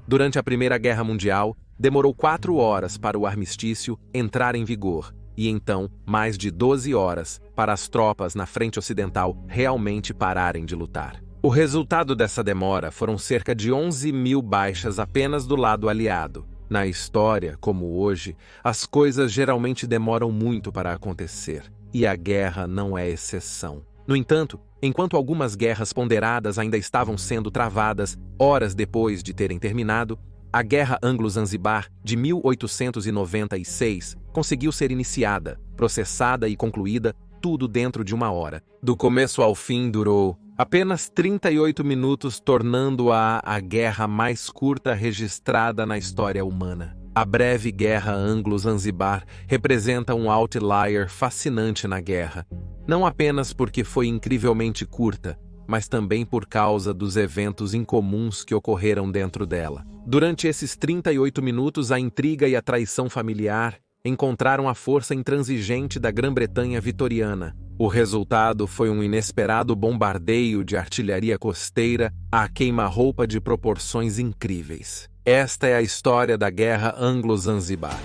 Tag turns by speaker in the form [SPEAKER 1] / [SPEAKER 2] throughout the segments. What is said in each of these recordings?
[SPEAKER 1] Durante a Primeira Guerra Mundial, demorou 4 horas para o armistício entrar em vigor, e então mais de 12 horas para as tropas na frente ocidental realmente pararem de lutar. O resultado dessa demora foram cerca de 11.000 baixas apenas do lado aliado. Na história, como hoje, as coisas geralmente demoram muito para acontecer, e a guerra não é exceção. No entanto, enquanto algumas guerras ponderadas ainda estavam sendo travadas horas depois de terem terminado, a Guerra Anglo-Zanzibar de 1896 conseguiu ser iniciada, processada e concluída, tudo dentro de 1 hora. Do começo ao fim durou apenas 38 minutos, tornando-a a guerra mais curta registrada na história humana. A breve Guerra Anglo-Zanzibar representa um outlier fascinante na guerra, não apenas porque foi incrivelmente curta, mas também por causa dos eventos incomuns que ocorreram dentro dela. Durante esses 38 minutos, a intriga e a traição familiar encontraram a força intransigente da Grã-Bretanha vitoriana. O resultado foi um inesperado bombardeio de artilharia costeira a queima-roupa de proporções incríveis. Esta é a história da Guerra Anglo-Zanzibar.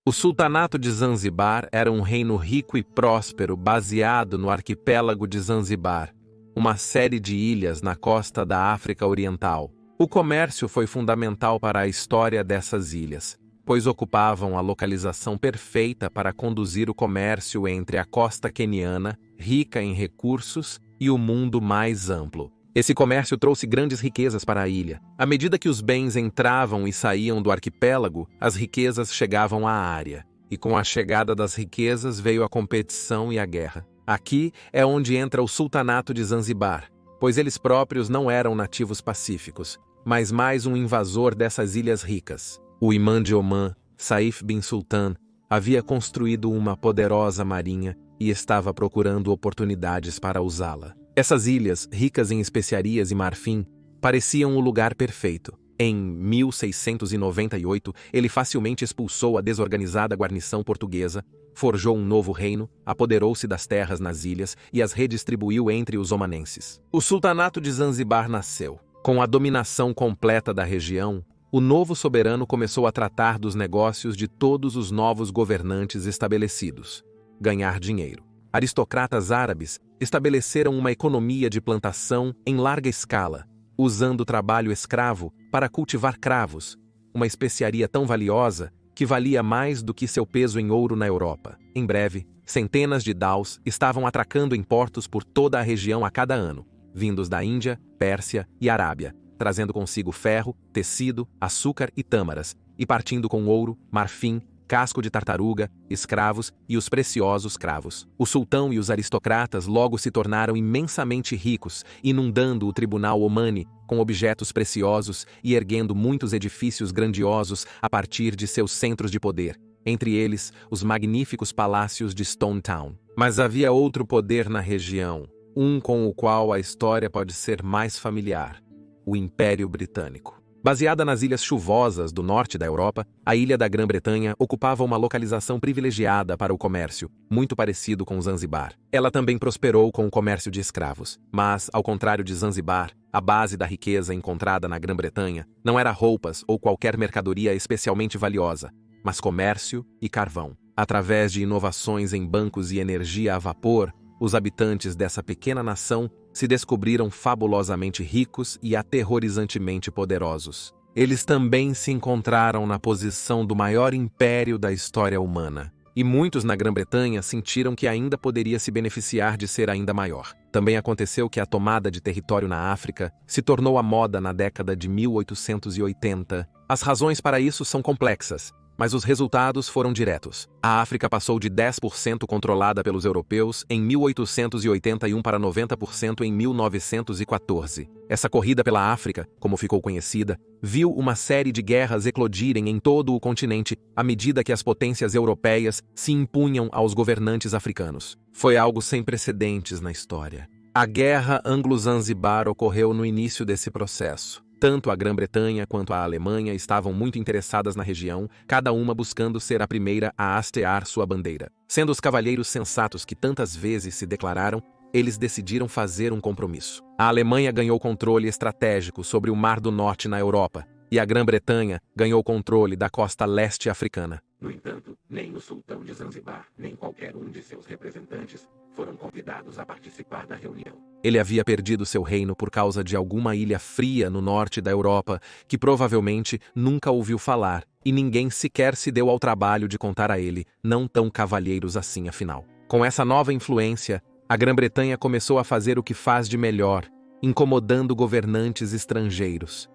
[SPEAKER 1] O Sultanato de Zanzibar era um reino rico e próspero baseado no arquipélago de Zanzibar, uma série de ilhas na costa da África Oriental. O comércio foi fundamental para a história dessas ilhas, pois ocupavam a localização perfeita para conduzir o comércio entre a costa queniana, rica em recursos, e o mundo mais amplo. Esse comércio trouxe grandes riquezas para a ilha. À medida que os bens entravam e saíam do arquipélago, as riquezas chegavam à área. E com a chegada das riquezas veio a competição e a guerra. Aqui é onde entra o Sultanato de Zanzibar, pois eles próprios não eram nativos pacíficos, mas mais um invasor dessas ilhas ricas. O imã de Omã, Saif bin Sultan, havia construído uma poderosa marinha e estava procurando oportunidades para usá-la. Essas ilhas, ricas em especiarias e marfim, pareciam o lugar perfeito. Em 1698, ele facilmente expulsou a desorganizada guarnição portuguesa, forjou um novo reino, apoderou-se das terras nas ilhas e as redistribuiu entre os omanenses. O Sultanato de Zanzibar nasceu. Com a dominação completa da região, o novo soberano começou a tratar dos negócios de todos os novos governantes estabelecidos. Ganhar dinheiro. Aristocratas árabes estabeleceram uma economia de plantação em larga escala, usando o trabalho escravo para cultivar cravos, uma especiaria tão valiosa que valia mais do que seu peso em ouro na Europa. Em breve, centenas de daus estavam atracando em portos por toda a região a cada ano, vindos da Índia, Pérsia e Arábia, trazendo consigo ferro, tecido, açúcar e tâmaras, e partindo com ouro, marfim, casco de tartaruga, escravos e os preciosos cravos. O sultão e os aristocratas logo se tornaram imensamente ricos, inundando o tribunal omani com objetos preciosos e erguendo muitos edifícios grandiosos a partir de seus centros de poder, entre eles os magníficos palácios de Stone Town. Mas havia outro poder na região, um com o qual a história pode ser mais familiar: o Império Britânico. Baseada nas ilhas chuvosas do norte da Europa, a ilha da Grã-Bretanha ocupava uma localização privilegiada para o comércio, muito parecido com Zanzibar. Ela também prosperou com o comércio de escravos, mas, ao contrário de Zanzibar, a base da riqueza encontrada na Grã-Bretanha não era roupas ou qualquer mercadoria especialmente valiosa, mas comércio e carvão. Através de inovações em bancos e energia a vapor, os habitantes dessa pequena nação se descobriram fabulosamente ricos e aterrorizantemente poderosos. Eles também se encontraram na posição do maior império da história humana, e muitos na Grã-Bretanha sentiram que ainda poderia se beneficiar de ser ainda maior. Também aconteceu que a tomada de território na África se tornou a moda na década de 1880. As razões para isso são complexas, Mas os resultados foram diretos. A África passou de 10% controlada pelos europeus em 1881 para 90% em 1914. Essa corrida pela África, como ficou conhecida, viu uma série de guerras eclodirem em todo o continente à medida que as potências europeias se impunham aos governantes africanos. Foi algo sem precedentes na história. A Guerra Anglo-Zanzibar ocorreu no início desse processo. Tanto a Grã-Bretanha quanto a Alemanha estavam muito interessadas na região, cada uma buscando ser a primeira a hastear sua bandeira. Sendo os cavalheiros sensatos que tantas vezes se declararam, eles decidiram fazer um compromisso. A Alemanha ganhou controle estratégico sobre o Mar do Norte na Europa, e a Grã-Bretanha ganhou controle da costa leste africana.
[SPEAKER 2] No entanto, nem o sultão de Zanzibar, nem qualquer um de seus representantes foram convidados a participar da reunião.
[SPEAKER 1] Ele havia perdido seu reino por causa de alguma ilha fria no norte da Europa, que provavelmente nunca ouviu falar, e ninguém sequer se deu ao trabalho de contar a ele, não tão cavalheiros assim afinal. Com essa nova influência, a Grã-Bretanha começou a fazer o que faz de melhor, incomodando governantes estrangeiros.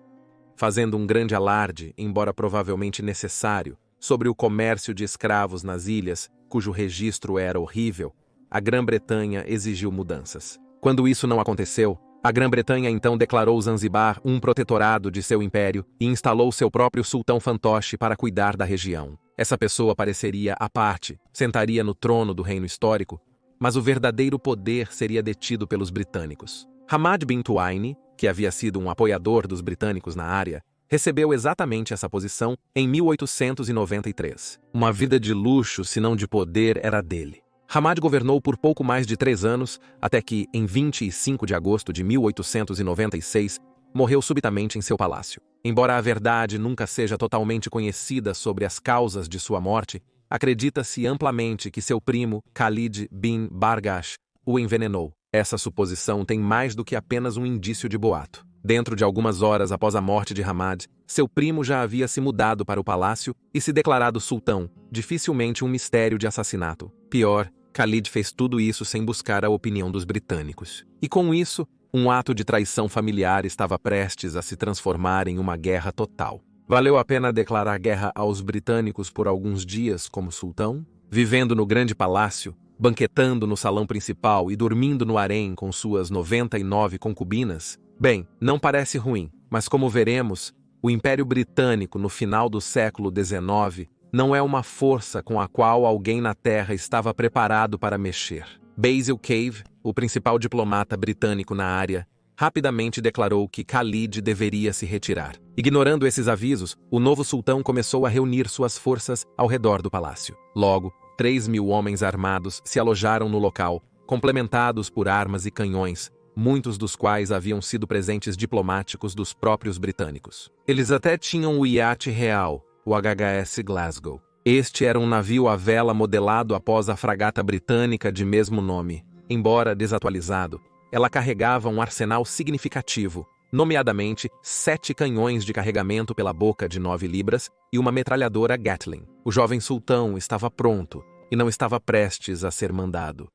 [SPEAKER 1] Fazendo um grande alarde, embora provavelmente necessário, sobre o comércio de escravos nas ilhas, cujo registro era horrível, a Grã-Bretanha exigiu mudanças. Quando isso não aconteceu, a Grã-Bretanha então declarou Zanzibar um protetorado de seu império e instalou seu próprio sultão fantoche para cuidar da região. Essa pessoa pareceria à parte, sentaria no trono do reino histórico, mas o verdadeiro poder seria detido pelos britânicos. Hamad bin Tuaini, que havia sido um apoiador dos britânicos na área, recebeu exatamente essa posição em 1893. Uma vida de luxo, se não de poder, era dele. Hamad governou por pouco mais de 3 anos, até que, em 25 de agosto de 1896, morreu subitamente em seu palácio. Embora a verdade nunca seja totalmente conhecida sobre as causas de sua morte, acredita-se amplamente que seu primo, Khalid bin Bargash, o envenenou. Essa suposição tem mais do que apenas um indício de boato. Dentro de algumas horas após a morte de Hamad, seu primo já havia se mudado para o palácio e se declarado sultão, dificilmente um mistério de assassinato. Pior, Khalid fez tudo isso sem buscar a opinião dos britânicos. E com isso, um ato de traição familiar estava prestes a se transformar em uma guerra total. Valeu a pena declarar guerra aos britânicos por alguns dias como sultão? Vivendo no grande palácio, banquetando no salão principal e dormindo no harém com suas 99 concubinas? Bem, não parece ruim, mas como veremos, o Império Britânico no final do século XIX não é uma força com a qual alguém na Terra estava preparado para mexer. Basil Cave, o principal diplomata britânico na área, rapidamente declarou que Khalid deveria se retirar. Ignorando esses avisos, o novo sultão começou a reunir suas forças ao redor do palácio. Logo, 3.000 homens armados se alojaram no local, complementados por armas e canhões, muitos dos quais haviam sido presentes diplomáticos dos próprios britânicos. Eles até tinham o iate real, o HHS Glasgow. Este era um navio à vela modelado após a fragata britânica de mesmo nome. Embora desatualizado, ela carregava um arsenal significativo, nomeadamente 7 canhões de carregamento pela boca de 9 libras e uma metralhadora Gatling. O jovem sultão estava pronto e não estava prestes a ser mandado.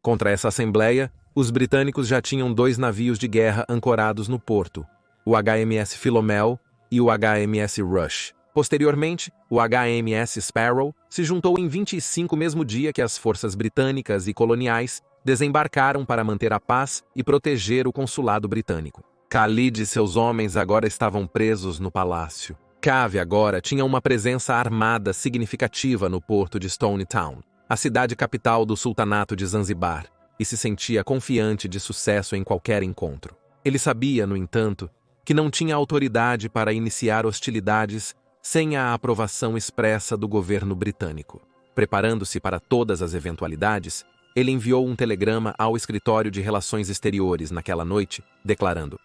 [SPEAKER 1] Contra essa assembleia, os britânicos já tinham 2 navios de guerra ancorados no porto, o HMS Philomel e o HMS Rush. Posteriormente, o HMS Sparrow se juntou em 25 mesmo dia que as forças britânicas e coloniais desembarcaram para manter a paz e proteger o consulado britânico. Khalid e seus homens agora estavam presos no palácio. Cave agora tinha uma presença armada significativa no porto de Stone Town, a cidade capital do sultanato de Zanzibar, e se sentia confiante de sucesso em qualquer encontro. Ele sabia, no entanto, que não tinha autoridade para iniciar hostilidades sem a aprovação expressa do governo britânico. Preparando-se para todas as eventualidades, ele enviou um telegrama ao Escritório de Relações Exteriores naquela noite, declarando: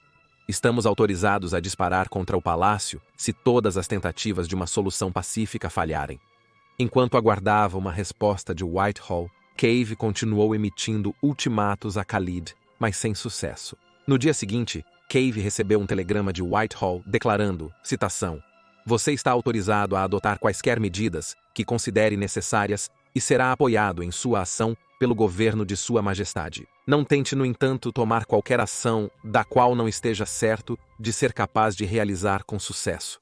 [SPEAKER 1] "Estamos autorizados a disparar contra o palácio se todas as tentativas de uma solução pacífica falharem." Enquanto aguardava uma resposta de Whitehall, Cave continuou emitindo ultimatos a Khalid, mas sem sucesso. No dia seguinte, Cave recebeu um telegrama de Whitehall declarando, citação, "Você está autorizado a adotar quaisquer medidas que considere necessárias e será apoiado em sua ação pelo governo de Sua Majestade. Não tente, no entanto, tomar qualquer ação da qual não esteja certo de ser capaz de realizar com sucesso."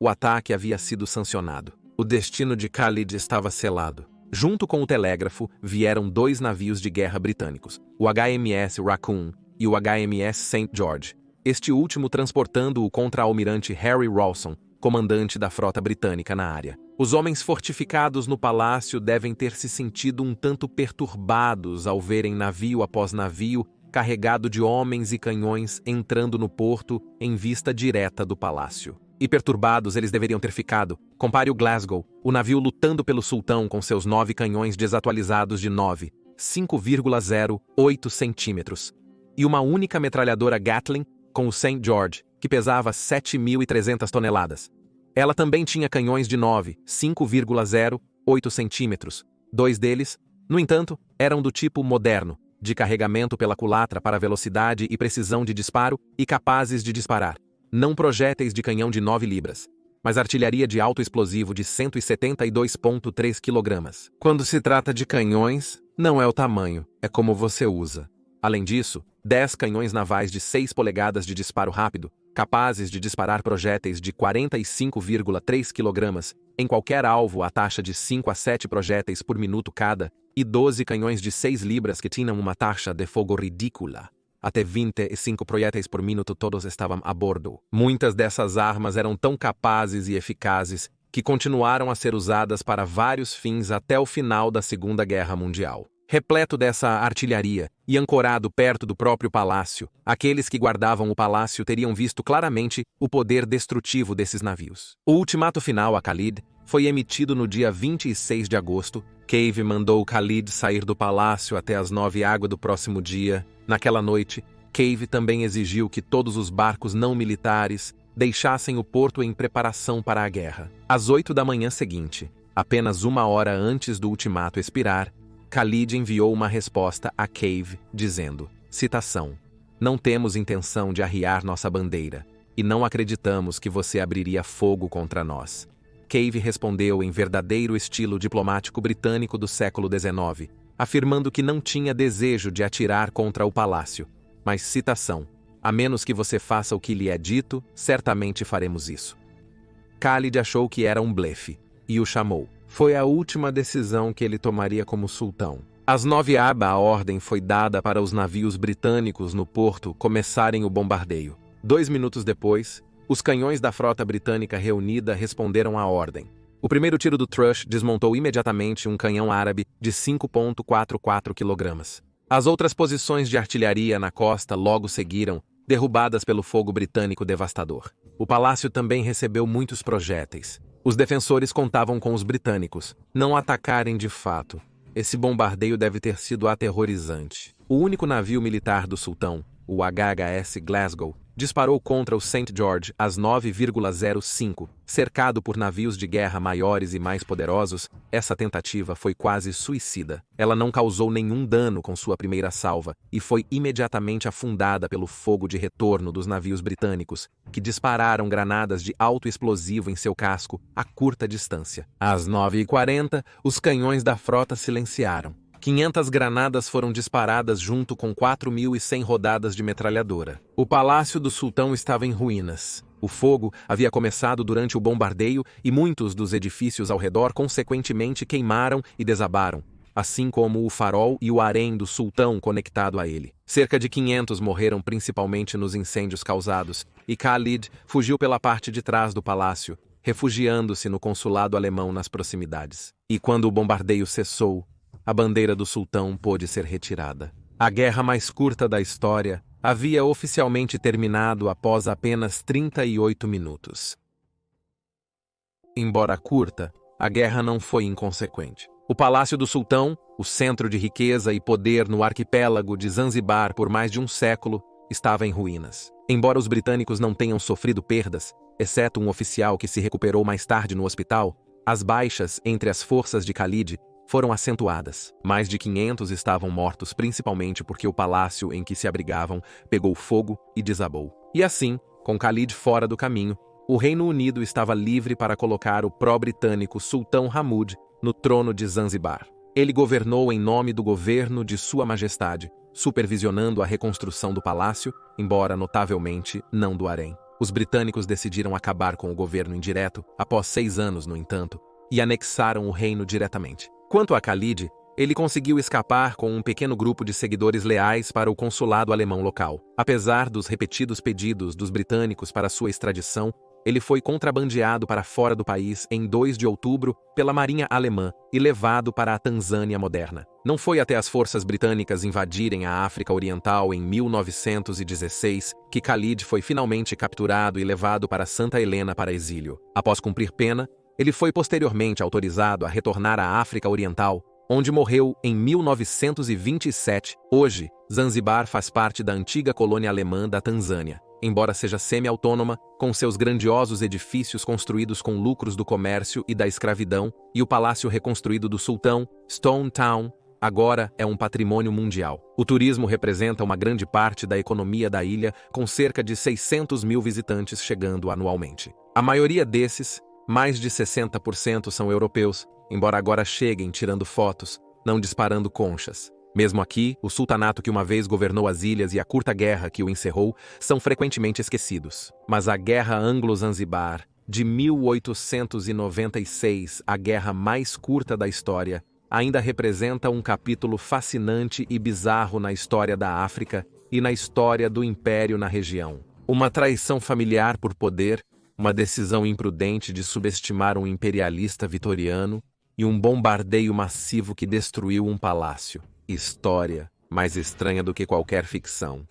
[SPEAKER 1] o ataque havia sido sancionado. O destino de Khalid estava selado. Junto com o telégrafo, vieram 2 navios de guerra britânicos, o HMS Raccoon e o HMS St. George, este último transportando o contra-almirante Harry Rawson, comandante da frota britânica na área. Os homens fortificados no palácio devem ter se sentido um tanto perturbados ao verem navio após navio carregado de homens e canhões entrando no porto em vista direta do palácio. E perturbados eles deveriam ter ficado. Compare o Glasgow, o navio lutando pelo sultão com seus 9 canhões desatualizados de 5,08 centímetros, e uma única metralhadora Gatling com o St. George, que pesava 7.300 toneladas. Ela também tinha canhões de 5,08 centímetros. 2 deles, no entanto, eram do tipo moderno, de carregamento pela culatra para velocidade e precisão de disparo e capazes de disparar. Não projéteis de canhão de 9 libras, mas artilharia de alto explosivo de 172,3 kg. Quando se trata de canhões, não é o tamanho, é como você usa. Além disso, 10 canhões navais de 6 polegadas de disparo rápido, capazes de disparar projéteis de 45,3 kg em qualquer alvo a taxa de 5 a 7 projéteis por minuto cada, e 12 canhões de 6 libras que tinham uma taxa de fogo ridícula. Até 25 projéteis por minuto todos estavam a bordo. Muitas dessas armas eram tão capazes e eficazes que continuaram a ser usadas para vários fins até o final da Segunda Guerra Mundial. Repleto dessa artilharia e ancorado perto do próprio palácio, aqueles que guardavam o palácio teriam visto claramente o poder destrutivo desses navios. O ultimato final a Khalid foi emitido no dia 26 de agosto. Cave mandou Khalid sair do palácio até as 9h do próximo dia. Naquela noite, Cave também exigiu que todos os barcos não militares deixassem o porto em preparação para a guerra. Às 8 da manhã seguinte, apenas 1 hora antes do ultimato expirar, Khalid enviou uma resposta a Cave, dizendo, citação, "Não temos intenção de arriar nossa bandeira, e não acreditamos que você abriria fogo contra nós." Cave respondeu em verdadeiro estilo diplomático britânico do século XIX, afirmando que não tinha desejo de atirar contra o palácio, mas, citação, "A menos que você faça o que lhe é dito, certamente faremos isso." Khalid achou que era um blefe, e o chamou. Foi a última decisão que ele tomaria como sultão. Às 9h, a ordem foi dada para os navios britânicos no porto começarem o bombardeio. 2 minutos depois, os canhões da frota britânica reunida responderam à ordem. O primeiro tiro do Thrush desmontou imediatamente um canhão árabe de 5,44 kg. As outras posições de artilharia na costa logo seguiram, derrubadas pelo fogo britânico devastador. O palácio também recebeu muitos projéteis. Os defensores contavam com os britânicos não atacarem de fato. Esse bombardeio deve ter sido aterrorizante. O único navio militar do sultão, o HHS Glasgow, disparou contra o St. George às 9h05, cercado por navios de guerra maiores e mais poderosos. Essa tentativa foi quase suicida. Ela não causou nenhum dano com sua primeira salva e foi imediatamente afundada pelo fogo de retorno dos navios britânicos, que dispararam granadas de alto explosivo em seu casco a curta distância. Às 9h40, os canhões da frota silenciaram. 500 granadas foram disparadas junto com 4.100 rodadas de metralhadora. O palácio do sultão estava em ruínas. O fogo havia começado durante o bombardeio e muitos dos edifícios ao redor consequentemente queimaram e desabaram, assim como o farol e o harém do sultão conectado a ele. Cerca de 500 morreram principalmente nos incêndios causados, e Khalid fugiu pela parte de trás do palácio, refugiando-se no consulado alemão nas proximidades. E quando o bombardeio cessou, a bandeira do sultão pôde ser retirada. A guerra mais curta da história havia oficialmente terminado após apenas 38 minutos. Embora curta, a guerra não foi inconsequente. O palácio do sultão, o centro de riqueza e poder no arquipélago de Zanzibar por mais de um século, estava em ruínas. Embora os britânicos não tenham sofrido perdas, exceto um oficial que se recuperou mais tarde no hospital, as baixas entre as forças de Khalid foram acentuadas. Mais de 500 estavam mortos principalmente porque o palácio em que se abrigavam pegou fogo e desabou. E assim, com Khalid fora do caminho, o Reino Unido estava livre para colocar o pró-britânico Sultão Hamoud no trono de Zanzibar. Ele governou em nome do governo de Sua Majestade, supervisionando a reconstrução do palácio, embora notavelmente não do harém. Os britânicos decidiram acabar com o governo indireto após 6 anos, no entanto, e anexaram o reino diretamente. Quanto a Khalid, ele conseguiu escapar com um pequeno grupo de seguidores leais para o consulado alemão local. Apesar dos repetidos pedidos dos britânicos para sua extradição, ele foi contrabandeado para fora do país em 2 de outubro pela Marinha Alemã e levado para a Tanzânia moderna. Não foi até as forças britânicas invadirem a África Oriental em 1916 que Khalid foi finalmente capturado e levado para Santa Helena para exílio. Após cumprir pena, ele foi posteriormente autorizado a retornar à África Oriental, onde morreu em 1927. Hoje, Zanzibar faz parte da antiga colônia alemã da Tanzânia. Embora seja semi-autônoma, com seus grandiosos edifícios construídos com lucros do comércio e da escravidão, e o palácio reconstruído do sultão, Stone Town, agora é um patrimônio mundial. O turismo representa uma grande parte da economia da ilha, com cerca de 600 mil visitantes chegando anualmente. A maioria desses, mais de 60%, são europeus, embora agora cheguem tirando fotos, não disparando conchas. Mesmo aqui, o sultanato que uma vez governou as ilhas e a curta guerra que o encerrou são frequentemente esquecidos. Mas a Guerra Anglo-Zanzibar, de 1896, a guerra mais curta da história, ainda representa um capítulo fascinante e bizarro na história da África e na história do Império na região. Uma traição familiar por poder, uma decisão imprudente de subestimar um imperialista vitoriano e um bombardeio massivo que destruiu um palácio. História mais estranha do que qualquer ficção.